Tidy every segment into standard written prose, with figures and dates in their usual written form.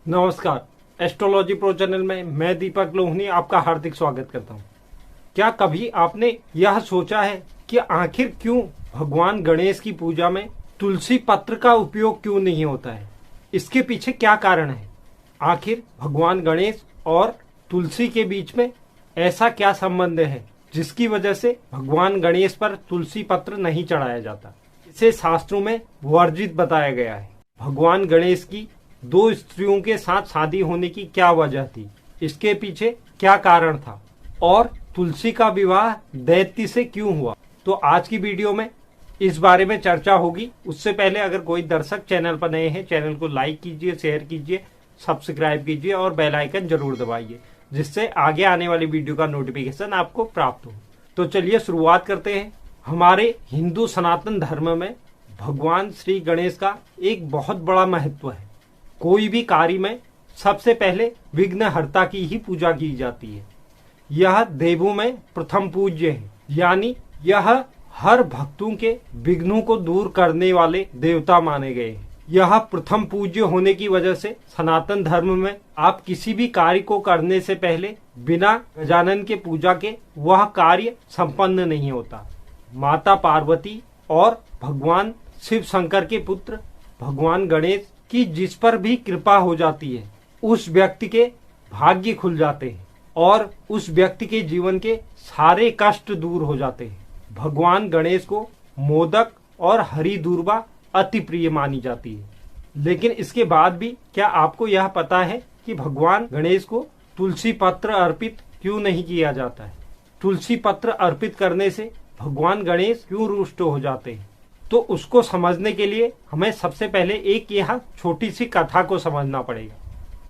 नमस्कार। Astrology pro channel में मैं दीपक लोहनी आपका हार्दिक स्वागत करता हूँ। क्या कभी आपने यह सोचा है कि आखिर क्यों भगवान गणेश की पूजा में तुलसी पत्र का उपयोग क्यों नहीं होता है? इसके पीछे क्या कारण है? आखिर भगवान गणेश और तुलसी के बीच में ऐसा क्या संबंध है जिसकी वजह से भगवान गणेश पर तुलसी पत्र नहीं चढ़ाया जाता? इसे शास्त्रों में वर्जित बताया गया है। भगवान गणेश की दो स्त्रियों के साथ शादी होने की क्या वजह थी? इसके पीछे क्या कारण था? और तुलसी का विवाह दैत्य से क्यों हुआ? तो आज की वीडियो में इस बारे में चर्चा होगी। उससे पहले अगर कोई दर्शक चैनल पर नए हैं, चैनल को लाइक कीजिए, शेयर कीजिए, सब्सक्राइब कीजिए और बेल आइकन जरूर दबाइए, जिससे आगे आने वाली वीडियो का नोटिफिकेशन आपको प्राप्त हो। तो चलिए शुरुआत करते हैं। हमारे हिंदू सनातन धर्म में भगवान श्री गणेश का एक बहुत बड़ा महत्व है। कोई भी कार्य में सबसे पहले विघ्नहर्ता की ही पूजा की जाती है। यह देवों में प्रथम पूज्य है, यानी यह हर भक्तों के विघ्नों को दूर करने वाले देवता माने गए हैं। यह प्रथम पूज्य होने की वजह से सनातन धर्म में आप किसी भी कार्य को करने से पहले बिना गजानन के पूजा के वह कार्य संपन्न नहीं होता। माता पार्वती और भगवान शिव शंकर के पुत्र भगवान गणेश की जिस पर भी कृपा हो जाती है, उस व्यक्ति के भाग्य खुल जाते हैं और उस व्यक्ति के जीवन के सारे कष्ट दूर हो जाते हैं। भगवान गणेश को मोदक और हरी दूर्वा अति प्रिय मानी जाती है। लेकिन इसके बाद भी क्या आपको यह पता है कि भगवान गणेश को तुलसी पत्र अर्पित क्यों नहीं किया जाता है? तुलसी पत्र अर्पित करने से भगवान गणेश क्यों रुष्ट हो जाते हैं? तो उसको समझने के लिए हमें सबसे पहले एक यह छोटी सी कथा को समझना पड़ेगा।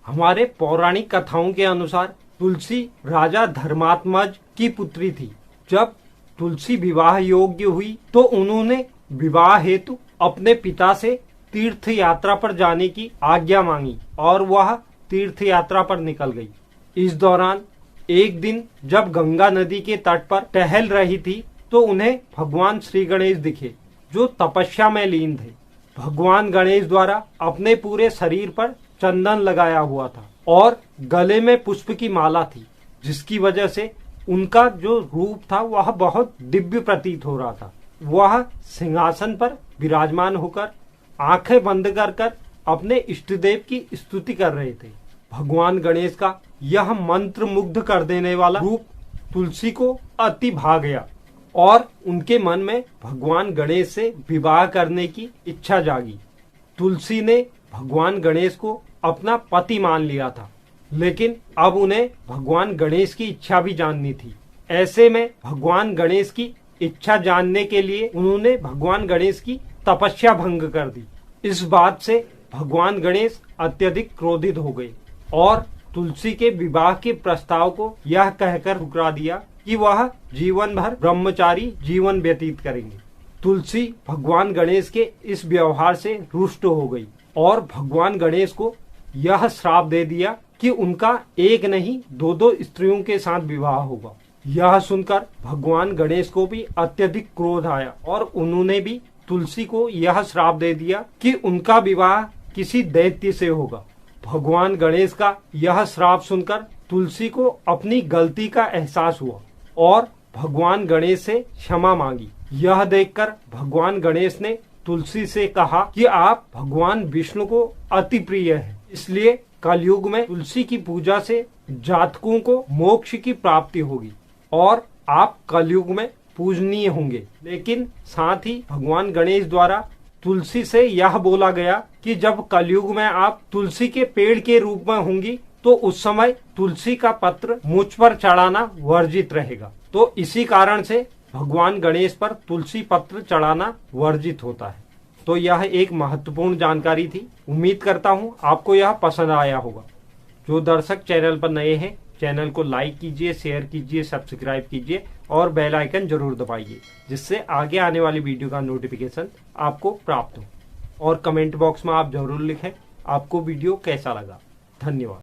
हमारे पौराणिक कथाओं के अनुसार तुलसी राजा धर्मात्मज की पुत्री थी। जब तुलसी विवाह योग्य हुई तो उन्होंने विवाह हेतु अपने पिता से तीर्थ यात्रा पर जाने की आज्ञा मांगी और वह तीर्थ यात्रा पर निकल गई। इस दौरान एक दिन जब गंगा नदी के तट पर टहल रही थी तो उन्हें भगवान श्री गणेश दिखे, जो तपस्या में लीन थे। भगवान गणेश द्वारा अपने पूरे शरीर पर चंदन लगाया हुआ था और गले में पुष्प की माला थी, जिसकी वजह से उनका जो रूप था वह बहुत दिव्य प्रतीत हो रहा था। वह सिंहासन पर विराजमान होकर आंखें बंद कर कर अपने इष्ट देव की स्तुति कर रहे थे। भगवान गणेश का यह मंत्र मुग्ध कर देने वाला रूप तुलसी को अति भा गया और उनके मन में भगवान गणेश से विवाह करने की इच्छा जागी। तुलसी ने भगवान गणेश को अपना पति मान लिया था, लेकिन अब उन्हें भगवान गणेश की इच्छा भी जाननी थी। ऐसे में भगवान गणेश की इच्छा जानने के लिए उन्होंने भगवान गणेश की तपस्या भंग कर दी। इस बात से भगवान गणेश अत्यधिक क्रोधित हो गए और तुलसी के विवाह के प्रस्ताव को यह कहकर ठुकरा दिया कि वह जीवन भर ब्रह्मचारी जीवन व्यतीत करेंगे। तुलसी भगवान गणेश के इस व्यवहार से रुष्ट हो गई और भगवान गणेश को यह श्राप दे दिया कि उनका एक नहीं दो स्त्रियों के साथ विवाह होगा। यह सुनकर भगवान गणेश को भी अत्यधिक क्रोध आया और उन्होंने भी तुलसी को यह श्राप दे दिया कि उनका विवाह किसी दैत्य से होगा। भगवान गणेश का यह श्राप सुनकर तुलसी को अपनी गलती का एहसास हुआ और भगवान गणेश से क्षमा मांगी। यह देखकर भगवान गणेश ने तुलसी से कहा कि आप भगवान विष्णु को अति प्रिय है, इसलिए कलयुग में तुलसी की पूजा से जातकों को मोक्ष की प्राप्ति होगी और आप कलयुग में पूजनीय होंगे। लेकिन साथ ही भगवान गणेश द्वारा तुलसी से यह बोला गया कि जब कलयुग में आप तुलसी के पेड़ के रूप में होंगी तो उस समय तुलसी का पत्र मुझ पर चढ़ाना वर्जित रहेगा। तो इसी कारण से भगवान गणेश पर तुलसी पत्र चढ़ाना वर्जित होता है। तो यह एक महत्वपूर्ण जानकारी थी। उम्मीद करता हूँ आपको यह पसंद आया होगा। जो दर्शक चैनल पर नए हैं, चैनल को लाइक कीजिए, शेयर कीजिए, सब्सक्राइब कीजिए और बेल आइकन जरूर दबाइए, जिससे आगे आने वाली वीडियो का नोटिफिकेशन आपको प्राप्त हो। और कमेंट बॉक्स में आप जरूर लिखें आपको वीडियो कैसा लगा। धन्यवाद।